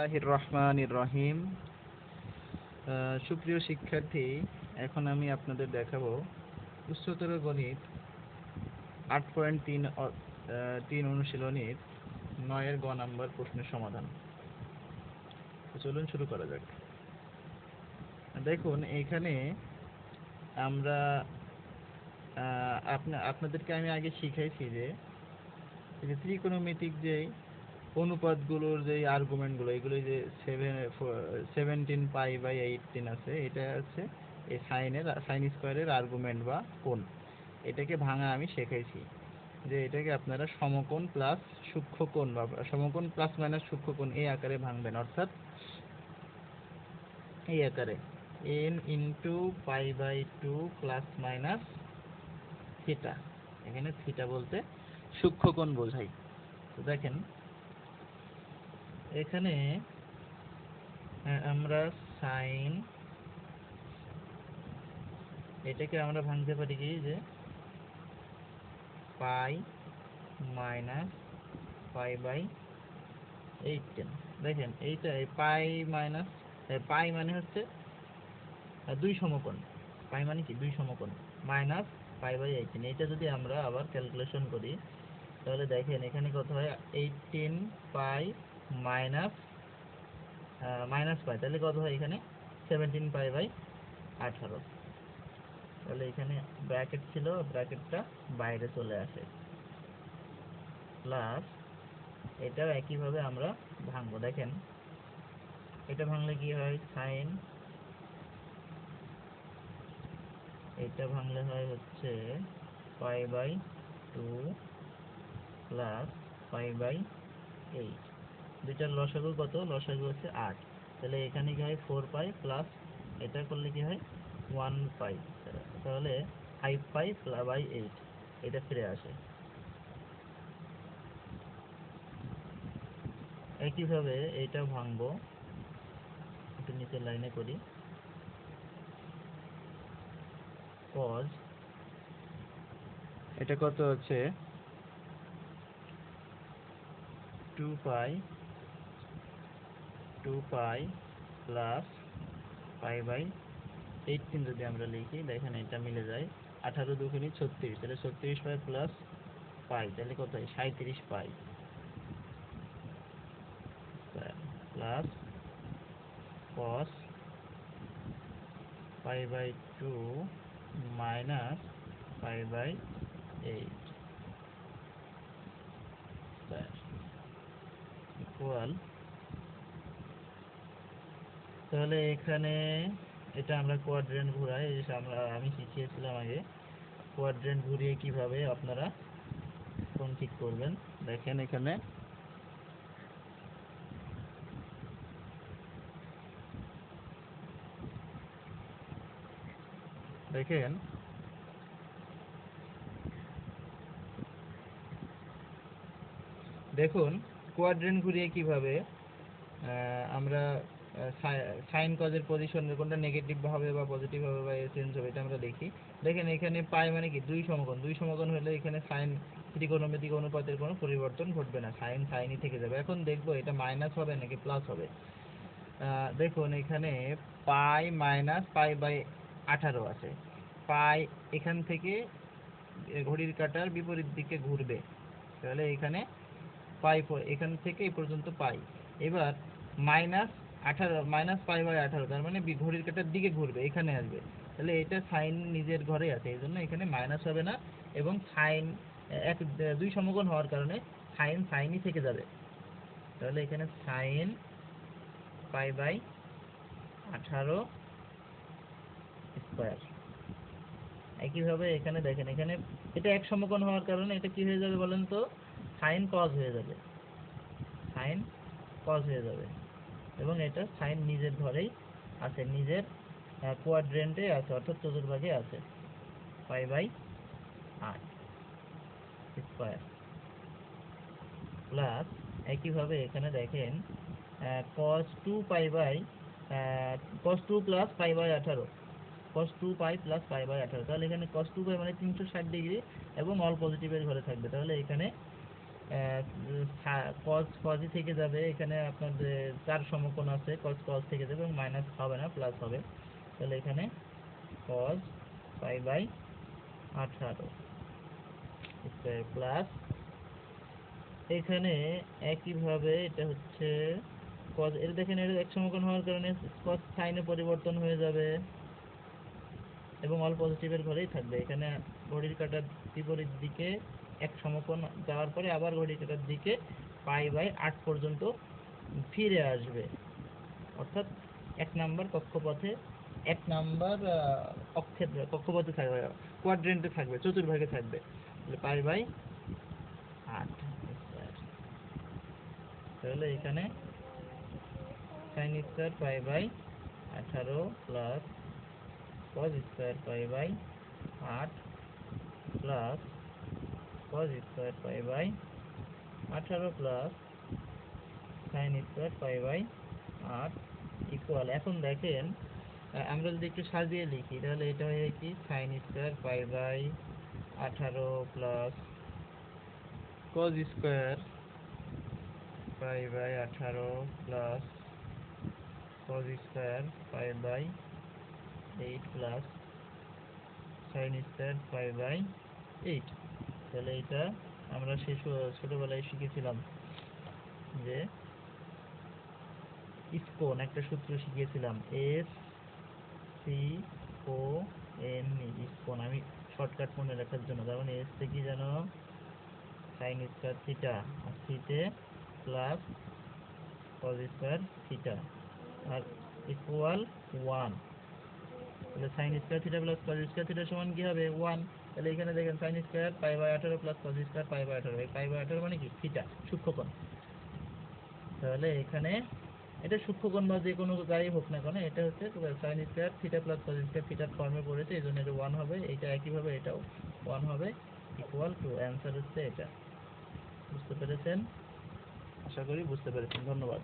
রহমানির রহিম। সুপ্রিয় শিক্ষার্থী, এখন আমি আপনাদের দেখাবো উচ্চতর গণিত 8.3 অনুশীলনীর 9-এর গ নাম্বার প্রশ্নের সমাধান। চলুন শুরু করা যাক। দেখুন, এইখানে আমরা আপনাদেরকে আমি আগে শিখাইছি যে ত্রিকোণমিতিক যে অনুপাতগুলোর যে আর্গুমেন্টগুলো, এগুলো যে 17π/18 আছে, এটা হচ্ছে এই সাইন স্কোয়ারের আর্গুমেন্ট বা কোণ। এটাকে ভাঙা আমি শেখাইছি যে এটাকে আপনারা সমকোণ প্লাস সূক্ষ্মকোণ বা সমকোণ প্লাস মাইনাস সূক্ষ্মকোণ এই আকারে ভাঙবেন, অর্থাৎ এই আকারে n × π/2 প্লাস মাইনাস থিটা। এখানে থিটা বলতে সূক্ষ্মকোণ বোঝাই। তো দেখেন, এখানে আমরা সাইন, এটাকে আমরা ভাঙতে পারি কি যে পাই মাইনাস π/18। দেখেন এইটা পাই মানে হচ্ছে 2 সমকোণ। পাই মানে কি 2 সমকোণ মাইনাস π/18। এটা যদি আমরা আবার ক্যালকুলেশন করি তাহলে দেখেন এখানে কত হয়, 18π মাইনাস পাই, তাহলে কত হয় এখানে 17π/18। তাহলে এখানে ব্র্যাকেট ছিল, ব্র্যাকেটটা বাইরে চলে আসে, প্লাস এটাও একইভাবে আমরা ভাঙবো। দেখেন এটা ভাঙলে কি হয়, সাইন, এটা ভাঙলে হয় হচ্ছে π/2 প্লাস π/8। দুইটার লসাগু কত? লসাগু হচ্ছে 8। তাহলে এখানে কি হয় 4π প্লাস এটা করলে কি হয় 1π, তাহলে 5π/8 এটা ফিরে আসে। একইভাবে এইটাও ভাঙবো, একটু নিচের লাইনে করি। কজ, এটা কত হচ্ছে 2π প্লাস π/18 যদি আমরা লিখি, দেখেন এটা মিলে যায়, 18 দুগুণে 36, তাহলে 36π প্লাস পাই, তাহলে কত হয় 37π প্লাস cos π/2 মাইনাস π/8 ইকুয়াল। তাহলে এখানে এটা আমরা কোয়াড্রেন্ট ঘুরাই, আমি শিখিয়েছিলাম আগে কোয়াড্রেন্ট ঘুরিয়ে কিভাবে আপনারা কোণ ঠিক করবেন। দেখেন এখানে দেখেন দেখুন কোয়াড্রেন্ট ঘুরিয়ে কিভাবে আমরা সাইন কজের পজিশনের কোনটা নেগেটিভ হবে বা পজিটিভ হবে বা চেঞ্জ হবে, এটা আমরা দেখি। দেখেন এখানে পাই মানে কি 2 সমকোণ, 2 সমকোণ হলে এখানে সাইন ত্রিকোণমিতিক অনুপাতের কোনো পরিবর্তন ঘটবে না, সাইন সাইনই থেকে যাবে। এখন দেখবো এটা মাইনাস হবে নাকি প্লাস হবে। দেখুন এখানে পাই মাইনাস π/18 আছে, পাই এখান থেকে ঘড়ির কাঁটার বিপরীত দিকে ঘুরবে, তাহলে এখানে পাই, এখান থেকে এই পর্যন্ত পাই। এবার -18 তার মানে ঘড়ির কাঁটার দিকে ঘুরবে, এখানে আসবে, তাহলে এটা সাইন নিজের ঘরে আছে, এই জন্য এখানে মাইনাস হবে না, এবং সাইন 2 সমকোণ হওয়ার কারণে সাইন সাইনই থেকে যাবে। তাহলে এখানে সাইন π/18 স্কয়ার। একইভাবে এখানে দেখেন, এখানে এটা এক সমকোণ হওয়ার কারণে এটা কি হয়ে যাবে বলেন তো, সাইন কজ হয়ে যাবে, সাইন কজ হয়ে যাবে, এবং এটা সাইন নিজের ঘরেই আছে, নিজের কোয়াড্রেন্টে আছে, অর্থাৎ চতুর্ভাগে আছে, π/8 স্কয়ার। প্লাস একইভাবে এখানে দেখেন cos 2 প্লাস π/18, cos 2π প্লাস π/18, তাহলে এখানে cos 2π মানে 360 ডিগ্রি এবং অল পজিটিভের ঘরে থাকবে, তাহলে এখানে কজই থেকে যাবে, এখানে আপনার যে 4 সমকোণ আছে, কজ থেকে যাবে এবং মাইনাস হবে না, প্লাস হবে। তাহলে এখানে cos pi by 18 square plus, এখানে একইভাবে এটা হচ্ছে কজ, এর দেখেন এর এক সমকোণ হওয়ার কারণে কজ সাইনে পরিবর্তন হয়ে যাবে এবং অল পজিটিভের ঘরেই থাকবে। এখানে ঘড়ির কাঁটার বিপরীত দিকে এক সমকোণ যাওয়ার পরে আবার ঘড়ির কাঁটার দিকে পাই বাই 8 পর্যন্ত ফিরে আসবে, অর্থাৎ 1 নাম্বার কক্ষপথে, 1 নাম্বার অক্ষের কক্ষপথে থাকবে, কোয়াড্রেন্টে থাকবে, চতুর্ভাগে থাকবে। তাহলে পাই বাই 8 স্কয়ার। তাহলে এখানে sin square pi by 18 plus cos square pi by 8 plus cos square pi by 18 plus sin square pi by 8 equal. এখন দেখেন আমরা যদি একটু সাজিয়ে লিখি তাহলে এটা হয়ে কি sin square pi by 18 plus cos square pi by 18 plus cos square pi by 8 plus sin square pi by 8। তাহলে এটা আমরা ছোটবেলায় শিখেছিলাম যে ইসকোন, একটা সূত্র শিখিয়েছিলাম, S C O N E, ISKCON. আমি শর্টকাট মনে রাখার জন্য, তার মানে এস কি জানো, সাইন স্কয়ার থিটা, আর সিতে প্লাস কজ স্কয়ার থিটা, আর ইকুয়াল 1। তাহলে sin square theta plus cos square theta সমান কি হবে 1। তাহলে এখানে দেখেন sin square pi by 18 plus cos square pi by 18, এই পাই বাই 18 মানে কি থিটা, সূক্ষ্মকোণ। তাহলে এখানে এটা সূক্ষ্মকোণ বা যে কোনো যাই হোক না কেন, এটা হচ্ছে sign square theta plus cos square থিটার ফর্মে পড়েছে, এই জন্য এটা 1 হবে। এইটা একইভাবে এটাও 1 হবে, ইকুয়াল টু, অ্যান্সার হচ্ছে এটা। বুঝতে পেরেছেন? আশা করি বুঝতে পেরেছেন। ধন্যবাদ।